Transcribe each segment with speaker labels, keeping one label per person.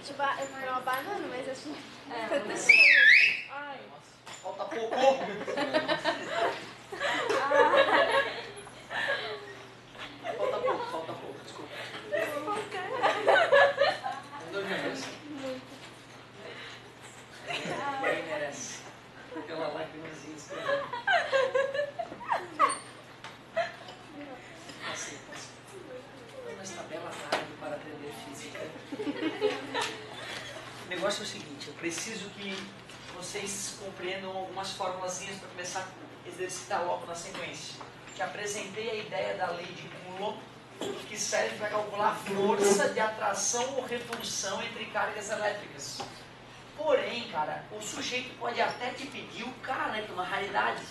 Speaker 1: Tipo, eu comi uma banana, mas assim...
Speaker 2: Ai.
Speaker 3: Falta pouco. Falta pouco, desculpa. Não dor de cabeça? Ninguém merece. Aquela lágrimazinha escorrendo. Assim, mas tá bela tarde para aprender física. O negócio é o seguinte, eu preciso que vocês compreendam algumas formulazinhas para começar a exercitar logo na sequência. Que apresentei a ideia da lei de Coulomb, que serve para calcular a força de atração ou repulsão entre cargas elétricas. Porém, cara, o sujeito pode até te pedir o K, né, que é uma raridade.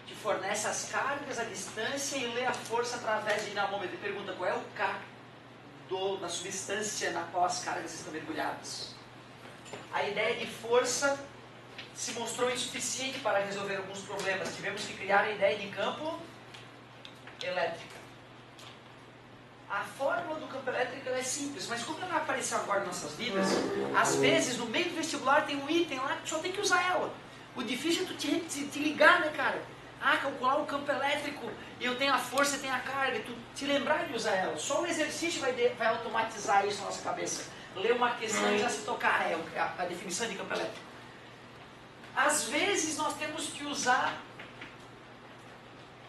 Speaker 3: Te fornece as cargas, a distância e lê a força através de dinamômetro. Ele pergunta qual é o K da substância na qual as cargas estão mergulhadas. A ideia de força se mostrou insuficiente para resolver alguns problemas. Tivemos que criar a ideia de campo elétrico. A fórmula do campo elétrico é simples, mas como ela vai aparecer agora em nossas vidas, às vezes no meio do vestibular tem um item lá que tu só tem que usar ela. O difícil é tu te ligar, né, cara? Ah, calcular o campo elétrico, e eu tenho a força e tenho a carga, e tu te lembrar de usar ela. Só o exercício vai automatizar isso na nossa cabeça. Ler uma questão e já se tocar a definição de campo elétrico. Às vezes nós temos que usar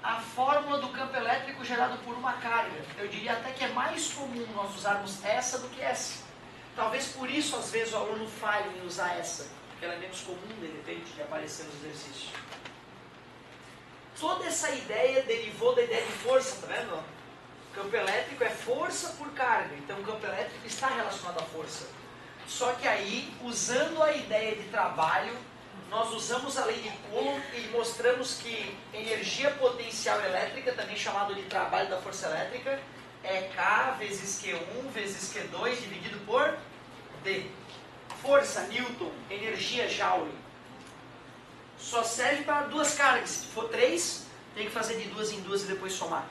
Speaker 3: a fórmula do campo elétrico gerado por uma carga. Eu diria até que é mais comum nós usarmos essa do que essa. Talvez por isso, às vezes, o aluno falhe em usar essa, porque ela é menos comum, de repente, de aparecer nos exercícios. Toda essa ideia derivou da ideia de força, tá vendo? O campo elétrico é força por carga, então o campo elétrico está relacionado à força. Só que aí, usando a ideia de trabalho, nós usamos a lei de Coulomb e mostramos que energia potencial elétrica, também chamado de trabalho da força elétrica, é K vezes Q1 vezes Q2 dividido por D. Força, Newton, energia, Joule. Só serve para duas cargas. Se for 3, tem que fazer de 2 em 2 e depois somar.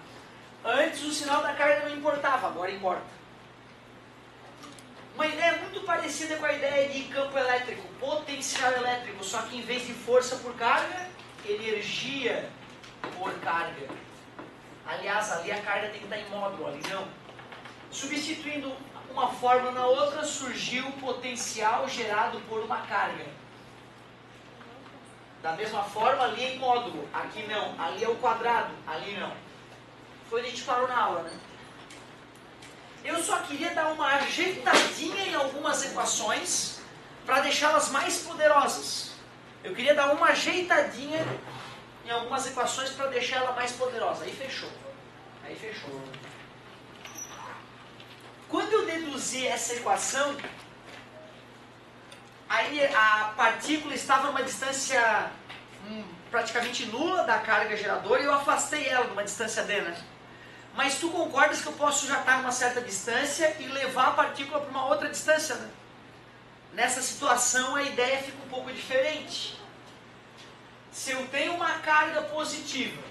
Speaker 3: Antes o sinal da carga não importava, agora importa. Uma ideia muito parecida com a ideia de campo elétrico, potencial elétrico, só que em vez de força por carga, energia por carga. Aliás, ali a carga tem que estar em módulo, ali não. Substituindo uma fórmula na outra, surgiu o potencial gerado por uma carga. Da mesma forma, ali é em módulo, aqui não. Ali é o quadrado, ali não. Foi onde a gente parou na aula, né? Eu só queria dar uma ajeitadinha em algumas equações para deixá-las mais poderosas. Eu queria dar uma ajeitadinha em algumas equações para deixar ela mais poderosa. Aí fechou. Aí fechou. Quando eu deduzi essa equação, aí a partícula estava numa distância praticamente nula da carga geradora e eu afastei ela numa distância d, né? Mas tu concordas que eu posso já estar numa certa distância e levar a partícula para uma outra distância, né? Nessa situação a ideia fica um pouco diferente. Se eu tenho uma carga positiva,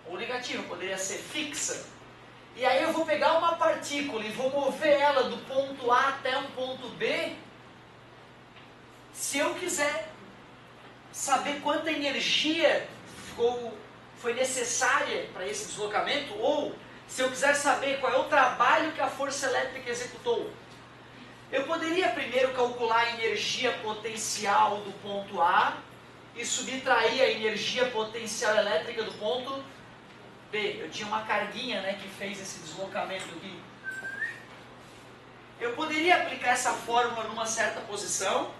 Speaker 3: ou negativa, poderia ser fixa, e aí eu vou pegar uma partícula e vou mover ela do ponto A até um ponto B, se eu quiser saber quanta energia foi necessária para esse deslocamento, ou se eu quiser saber qual é o trabalho que a força elétrica executou, eu poderia primeiro calcular a energia potencial do ponto A e subtrair a energia potencial elétrica do ponto B. Eu tinha uma carguinha, né, que fez esse deslocamento aqui. Eu poderia aplicar essa fórmula numa certa posição.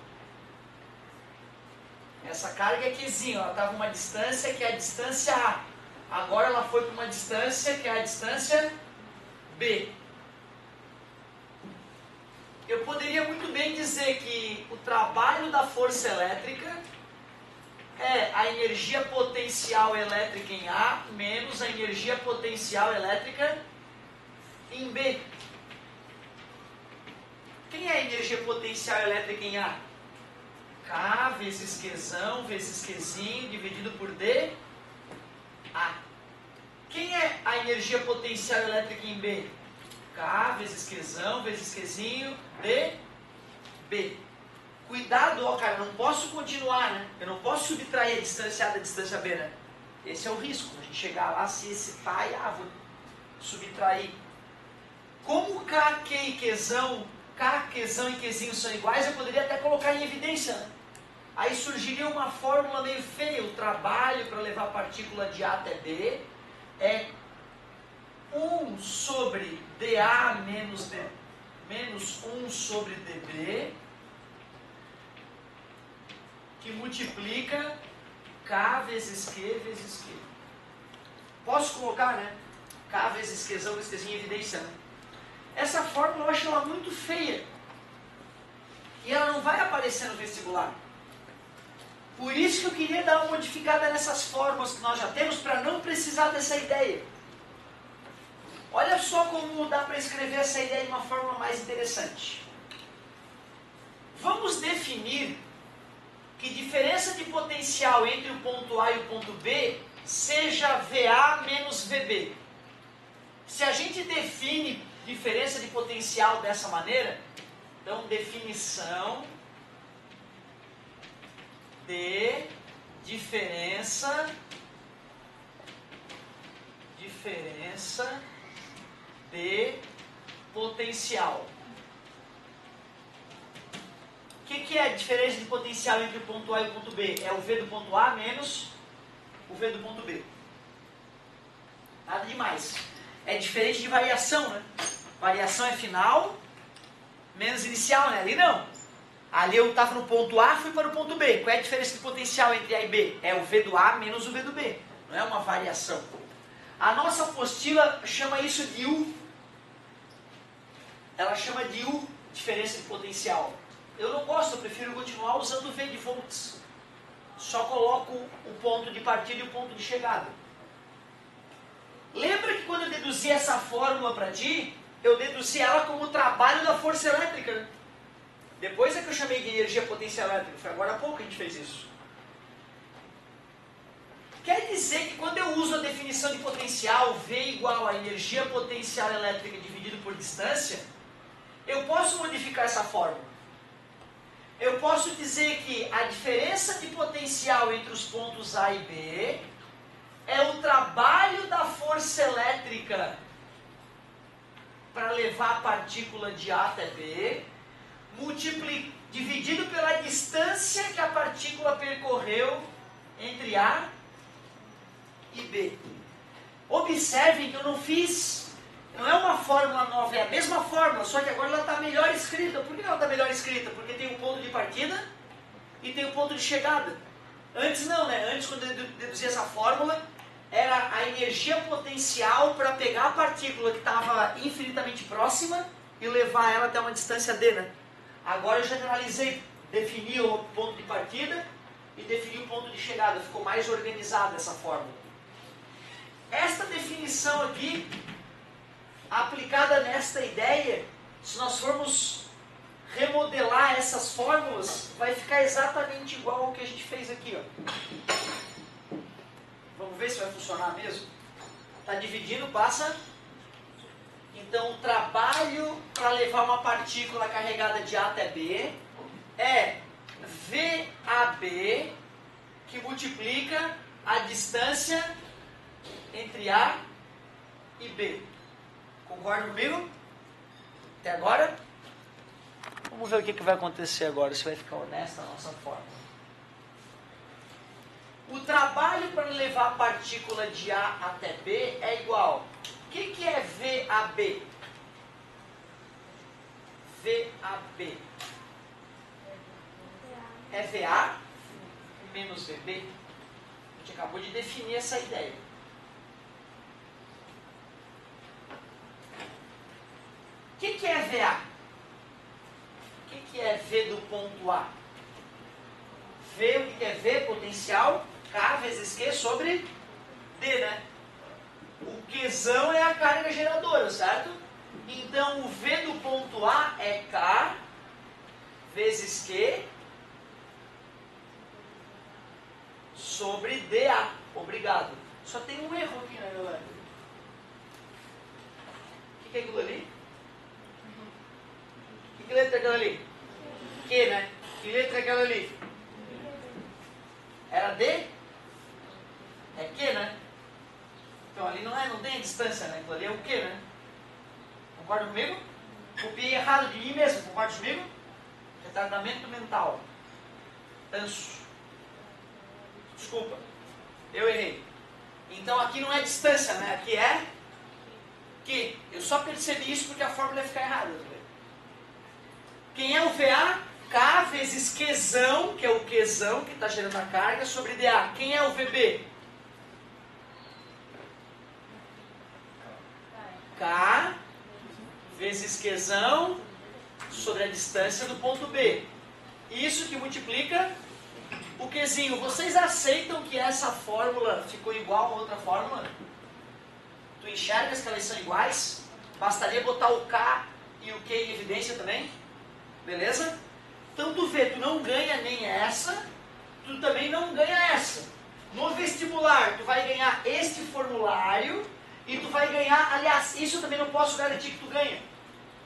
Speaker 3: Essa carga é Qzinho, ela estava numa distância que é a distância A. Agora ela foi para uma distância que é a distância B. Eu poderia muito bem dizer que o trabalho da força elétrica é a energia potencial elétrica em A menos a energia potencial elétrica em B. Quem é a energia potencial elétrica em A? K vezes Qzão vezes Qzinho dividido por D, A. Quem é a energia potencial elétrica em B? K vezes Qzão vezes Qzinho, D, B. Cuidado, ó, cara, não posso continuar, né? Eu não posso subtrair a distância A da distância B, né? Esse é o risco, a gente chegar lá, se excitar e, vou subtrair. Como K, Q e Qzão, K, Qzão e Qzinho são iguais, eu poderia até colocar em evidência, né? Aí surgiria uma fórmula meio feia, o trabalho para levar a partícula de A até B é 1 sobre dA menos 1 sobre dB, que multiplica K vezes Q vezes Q. Posso colocar, né? K vezes Qzão vezes Qzinho em evidência, né? Essa fórmula eu acho ela muito feia. E ela não vai aparecer no vestibular. Por isso que eu queria dar uma modificada nessas fórmulas que nós já temos, para não precisar dessa ideia. Olha só como dá para escrever essa ideia de uma forma mais interessante. Vamos definir que diferença de potencial entre o ponto A e o ponto B seja VA menos VB. Se a gente define diferença de potencial dessa maneira, então definição de diferença de potencial. O que é a diferença de potencial entre o ponto A e o ponto B? É o V do ponto A menos o V do ponto B. Nada demais. É diferente de variação, né? Variação é final menos inicial, né? Ali não. Ali eu estava no ponto A, fui para o ponto B. Qual é a diferença de potencial entre A e B? É o V do A menos o V do B. Não é uma variação. A nossa apostila chama isso de U. Ela chama de U, diferença de potencial. Eu não gosto, eu prefiro continuar usando V de volts. Só coloco o ponto de partida e o ponto de chegada. Lembra que quando eu deduzi essa fórmula para ti, eu deduzi ela como o trabalho da força elétrica, né? Depois é que eu chamei de energia potencial elétrica. Foi agora há pouco que a gente fez isso. Quer dizer que quando eu uso a definição de potencial, V igual a energia potencial elétrica dividido por distância, eu posso modificar essa fórmula. Eu posso dizer que a diferença de potencial entre os pontos A e B é o trabalho da força elétrica para levar a partícula de A até B, dividido pela distância que a partícula percorreu entre A e B. Observem que eu não fiz, não é uma fórmula nova, é a mesma fórmula, só que agora ela está melhor escrita. Por que ela está melhor escrita? Porque tem o ponto de partida e tem o ponto de chegada. Antes não, né? Antes, quando eu deduzi essa fórmula, era a energia potencial para pegar a partícula que estava infinitamente próxima e levar ela até uma distância D, né? Agora eu generalizei, defini o ponto de partida e defini o ponto de chegada. Ficou mais organizada essa fórmula. Esta definição aqui, aplicada nesta ideia, se nós formos remodelar essas fórmulas, vai ficar exatamente igual ao que a gente fez aqui, ó. Vamos ver se vai funcionar mesmo. Está dividindo, passa. Então, o trabalho para levar uma partícula carregada de A até B é VAB, que multiplica a distância entre A e B. Concorda comigo? Até agora? Vamos ver o que vai acontecer agora, se vai ficar honesta a nossa fórmula. O trabalho para levar a partícula de A até B é igual. O que é VAB? VAB é VA menos VB. A gente acabou de definir essa ideia. O que é VA? O que é V do ponto A? V, o que é V? Potencial K vezes Q sobre D, né? O Qzão é a carga geradora, certo? Então, o V do ponto A é K vezes Q sobre dA. Obrigado. Só tem um erro aqui, né, galera? O que é aquilo ali? Que letra é aquela ali? Q, né? Que letra é aquela ali? Era D? É Q, né? Então ali não tem a distância, né? Aquilo ali é o Q, né? Concorda comigo? Copiei errado de mim mesmo, concorda comigo? Retardamento mental. Tanso. Desculpa. Eu errei. Então aqui não é distância, né? Aqui é Q. Eu só percebi isso porque a fórmula ia ficar errada. Quem é o VA? K vezes Qzão, que é o Qzão que está gerando a carga, sobre dA. Quem é o VB? K vezes Qzão sobre a distância do ponto B. Isso que multiplica o Qzinho. Vocês aceitam que essa fórmula ficou igual a outra fórmula? Tu enxergas que elas são iguais? Bastaria botar o K e o Q em evidência também? Beleza? Então tu vê, tu não ganha nem essa, tu também não ganha essa. No vestibular, tu vai ganhar este formulário e tu vai ganhar, aliás, isso eu também não posso garantir que tu ganha.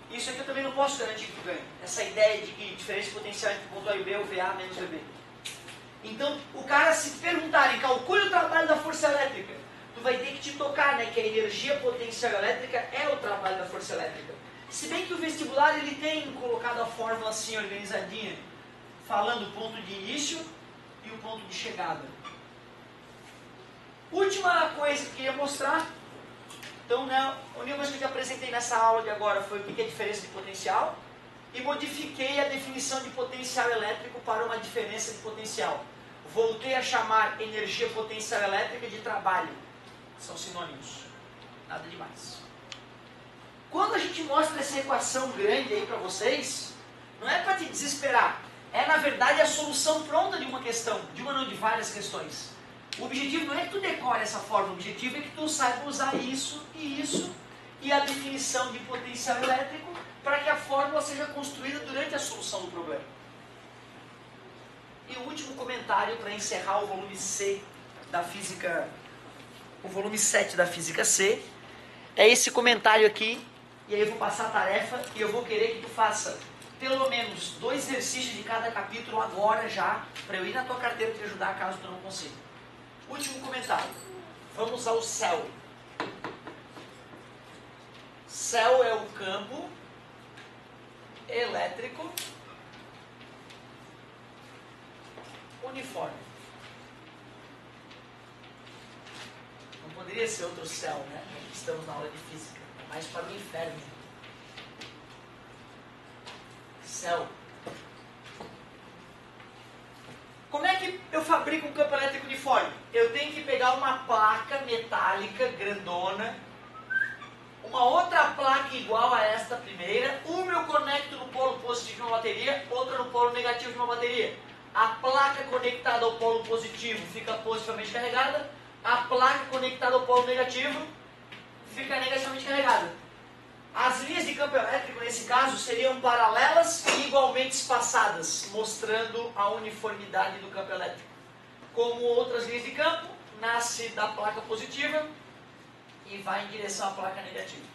Speaker 3: Isso aqui eu também não posso garantir que tu ganha. Essa ideia de que diferença potencial entre o ponto A e B é o VA menos VB. Então, o cara se perguntarem, calcule o trabalho da força elétrica, tu vai ter que te tocar, né, que a energia potencial elétrica é o trabalho da força elétrica. Se bem que o vestibular ele tem colocado a fórmula assim, organizadinha, falando o ponto de início e o ponto de chegada. Última coisa que eu queria mostrar. Então, né, a única coisa que eu te apresentei nessa aula de agora foi o que é a diferença de potencial e modifiquei a definição de potencial elétrico para uma diferença de potencial. Voltei a chamar energia potencial elétrica de trabalho. São sinônimos. Nada demais. Quando a gente mostra essa equação grande aí para vocês, não é para te desesperar. É, na verdade, a solução pronta de uma questão. De uma não, de várias questões. O objetivo não é que tu decore essa fórmula. O objetivo é que tu saiba usar isso e a definição de potencial elétrico para que a fórmula seja construída durante a solução do problema. E o último comentário para encerrar o volume C da física, o volume 7 da física C, é esse comentário aqui. E aí eu vou passar a tarefa e eu vou querer que tu faça pelo menos 2 exercícios de cada capítulo agora já, para eu ir na tua carteira te ajudar caso tu não consiga. Último comentário. Vamos ao céu. Céu é o campo elétrico uniforme. Não poderia ser outro céu, né? Estamos na aula de física. Mais para o inferno. Céu. Como é que eu fabrico um campo elétrico uniforme? Eu tenho que pegar uma placa metálica grandona, uma outra placa igual a esta primeira, uma eu conecto no polo positivo de uma bateria, outra no polo negativo de uma bateria. A placa conectada ao polo positivo fica positivamente carregada, a placa conectada ao polo negativo fica negativamente carregada. As linhas de campo elétrico, nesse caso, seriam paralelas e igualmente espaçadas, mostrando a uniformidade do campo elétrico. Como outras linhas de campo, nasce da placa positiva e vai em direção à placa negativa.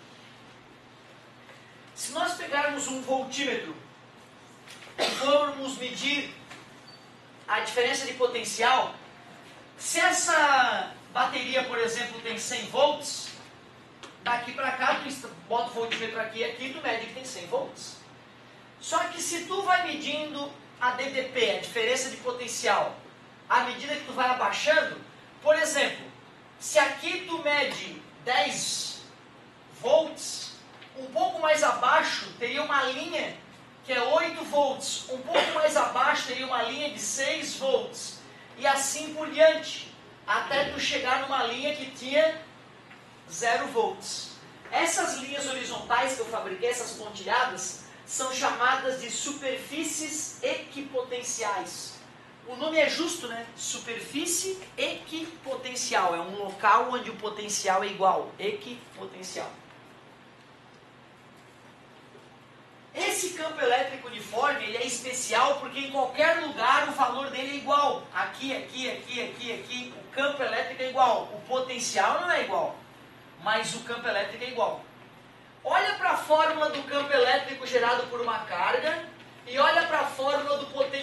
Speaker 3: Se nós pegarmos um voltímetro e formos medir a diferença de potencial, se essa bateria, por exemplo, tem 100 volts, daqui para cá, tu bota o voltímetro aqui e aqui, tu mede que tem 100 volts. Só que se tu vai medindo a DDP, a diferença de potencial, à medida que tu vai abaixando, por exemplo, se aqui tu mede 10 volts, um pouco mais abaixo teria uma linha que é 8 volts, um pouco mais abaixo teria uma linha de 6 volts, e assim por diante, até tu chegar numa linha que tinha 0 volts. Essas linhas horizontais que eu fabriquei, essas pontilhadas, são chamadas de superfícies equipotenciais. O nome é justo, né? Superfície equipotencial. É um local onde o potencial é igual. Equipotencial. Esse campo elétrico uniforme ele é especial porque em qualquer lugar o valor dele é igual. Aqui, aqui, aqui, aqui, aqui. O campo elétrico é igual. O potencial não é igual. Mas o campo elétrico é igual. Olha para a fórmula do campo elétrico gerado por uma carga e olha para a fórmula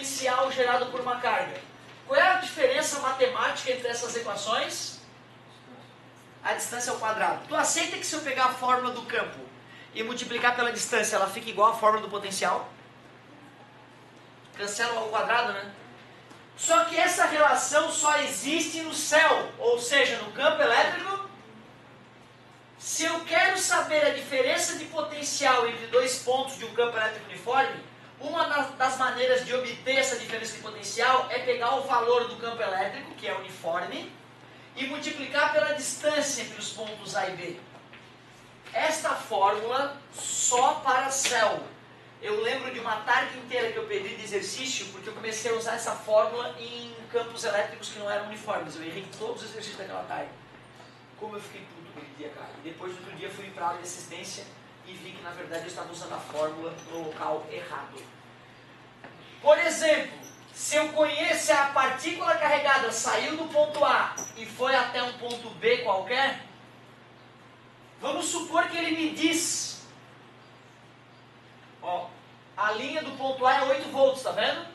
Speaker 3: potencial gerado por uma carga. Qual é a diferença matemática entre essas equações? A distância ao quadrado. Tu aceita que se eu pegar a fórmula do campo e multiplicar pela distância, ela fica igual à fórmula do potencial? Cancela ao quadrado, né? Só que essa relação só existe no céu, ou seja, no campo elétrico. Se eu quero saber a diferença de potencial entre dois pontos de um campo elétrico uniforme, uma das maneiras de obter essa diferença de potencial é pegar o valor do campo elétrico, que é uniforme, e multiplicar pela distância entre os pontos A e B. Esta fórmula só para céu. Eu lembro de uma tarde inteira que eu perdi de exercício, porque eu comecei a usar essa fórmula em campos elétricos que não eram uniformes. Eu errei todos os exercícios daquela tarde. Como eu fiquei puto aquele dia, cara. E depois, no outro dia, fui para a aula de assistência e vi que, na verdade, eu estava usando a fórmula no local errado. Por exemplo, se eu conheço a partícula carregada saiu do ponto A e foi até um ponto B qualquer, vamos supor que ele me diz, ó, a linha do ponto A é 8 volts, tá vendo?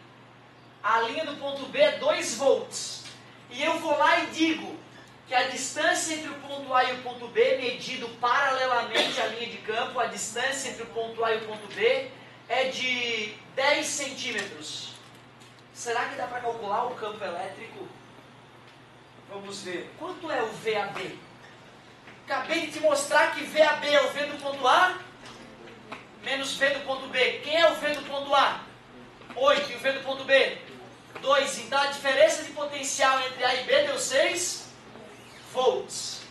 Speaker 3: A linha do ponto B é 2 volts. E eu vou lá e digo que a distância entre o ponto A e o ponto B, medido paralelamente à linha de campo, a distância entre o ponto A e o ponto B é de 10 centímetros. Será que dá para calcular o campo elétrico? Vamos ver. Quanto é o VAB? Acabei de te mostrar que VAB é o V do ponto A menos V do ponto B. Quem é o V do ponto A? 8. E o V do ponto B? 2. Então a diferença de potencial entre A e B deu 6 volts.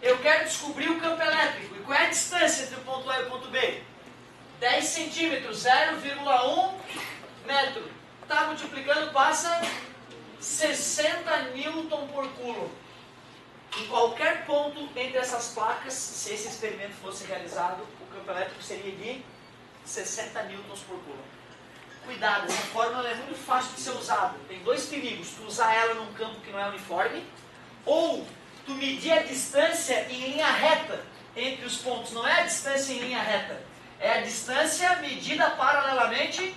Speaker 3: Eu quero descobrir o campo elétrico. E qual é a distância entre o ponto A e o ponto B? 10 centímetros, 0,1 metro. Está multiplicando, passa 60 newton por coulomb. Em qualquer ponto entre essas placas, se esse experimento fosse realizado, o campo elétrico seria de 60 newtons por coulomb. Cuidado, essa fórmula é muito fácil de ser usada. Tem dois perigos. Tu usar ela num campo que não é uniforme, ou tu medir a distância em linha reta entre os pontos. Não é a distância em linha reta, é a distância medida paralelamente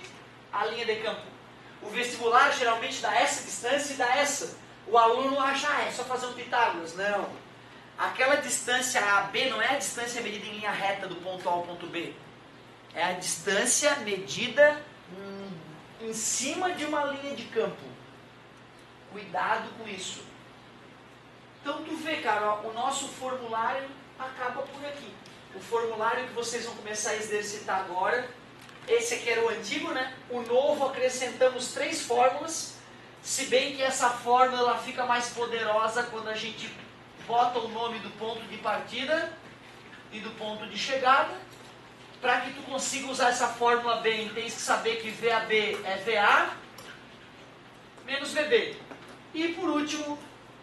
Speaker 3: à linha de campo. O vestibular geralmente dá essa distância e dá essa. O aluno acha, é só fazer um Pitágoras. Não. Aquela distância AB não é a distância medida em linha reta do ponto A ao ponto B. É a distância medida em cima de uma linha de campo. Cuidado com isso. Então tu vê, cara, ó, o nosso formulário acaba por aqui. O formulário que vocês vão começar a exercitar agora. Esse aqui era o antigo, né? O novo acrescentamos 3 fórmulas, se bem que essa fórmula ela fica mais poderosa quando a gente bota o nome do ponto de partida e do ponto de chegada. Para que tu consiga usar essa fórmula bem, tens que saber que VAB é VA menos VB. E por último,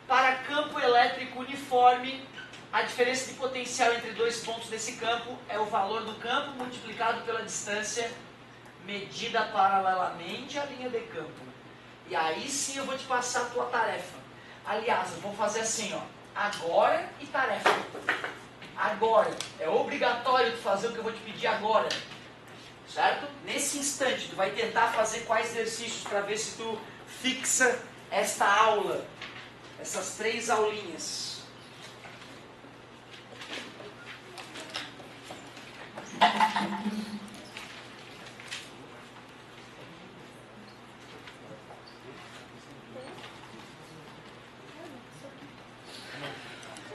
Speaker 3: para campo elétrico uniforme, a diferença de potencial entre dois pontos desse campo é o valor do campo multiplicado pela distância medida paralelamente à linha de campo. E aí sim eu vou te passar a tua tarefa. Aliás, eu vou fazer assim, ó, agora e tarefa. Agora. É obrigatório tu fazer o que eu vou te pedir agora. Certo? Nesse instante, tu vai tentar fazer quais exercícios para ver se tu fixa esta aula. Essas 3 aulinhas.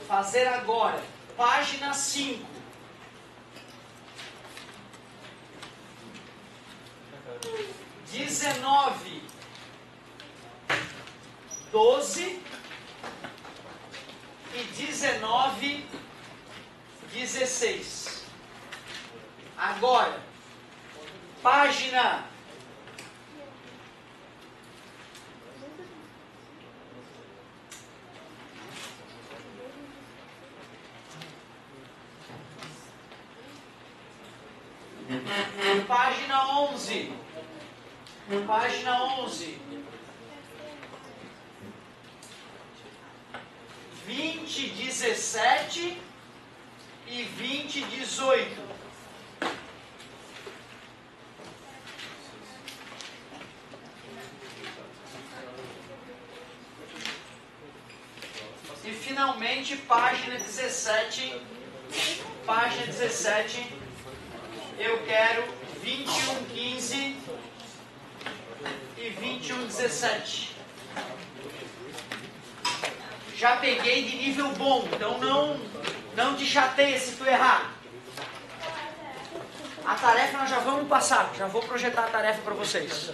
Speaker 3: Fazer agora, página 5. (19), (12) e (19), (16). Agora, página 11. Página 11. 2017 e 2018. finalmente, página 17. Página 17. Eu quero 21:15 e 21:17. Já peguei de nível bom, então não te chateia se tu errar. A tarefa nós já vamos passar, já vou projetar a tarefa para vocês.